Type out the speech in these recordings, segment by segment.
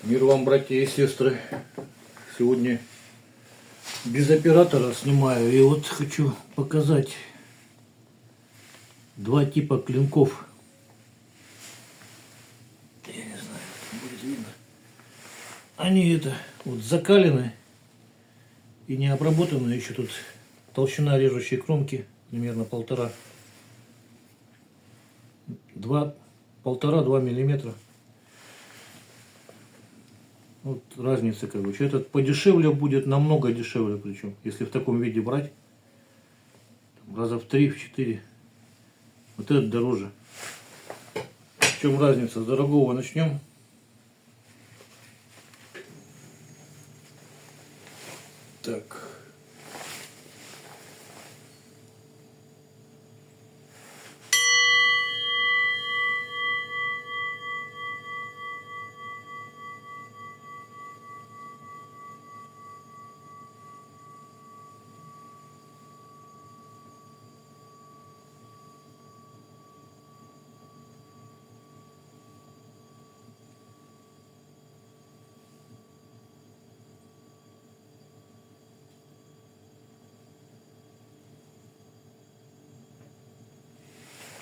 Мир вам, братья и сестры. Сегодня без оператора снимаю. И вот хочу показать два типа клинков. Я не знаю, будет видно. Они вот закалены и не обработаны. Еще тут толщина режущей кромки примерно 1,5-2 миллиметра. Вот разница, короче. Этот подешевле будет, намного дешевле, причем, если в таком виде брать, раза в 3-4. Вот этот дороже. В чем разница? С дорогого начнем. Так.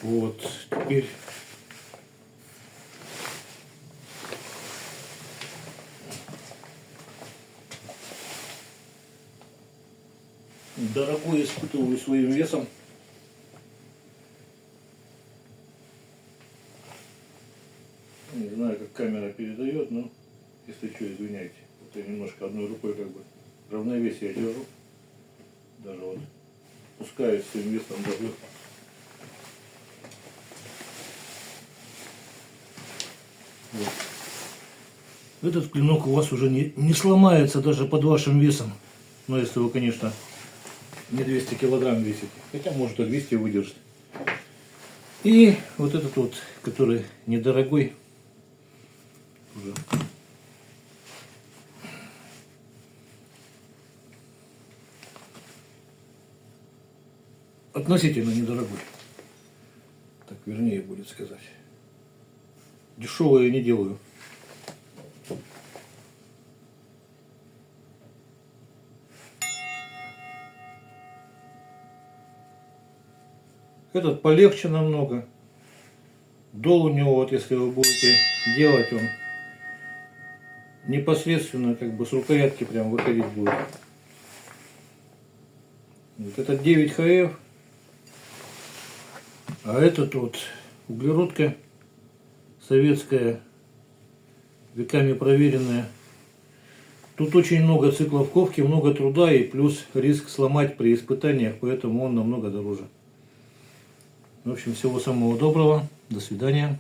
Вот, теперь дорогой испытываю своим весом. Не знаю, как камера передает, но если что, извиняйте. Вот я немножко одной рукой как бы равновесие держу. Даже вот пускаюсь своим весом давлю. Вот. Этот клинок у вас уже не сломается даже под вашим весом. Но если вы, конечно, не 200 килограмм весите. Хотя, может, и 200 выдержит. И вот этот вот, который недорогой. Уже. Относительно недорогой. Так вернее будет сказать. Дешевое я не делаю. Этот полегче намного. Дол у него, вот если вы будете делать, он непосредственно как бы с рукоятки прям выходить будет. Вот этот 9 ХФ, а этот вот углеродка советская, веками проверенная. Тут очень много циклов ковки, много труда и плюс риск сломать при испытаниях, поэтому он намного дороже. В общем, всего самого доброго. До свидания.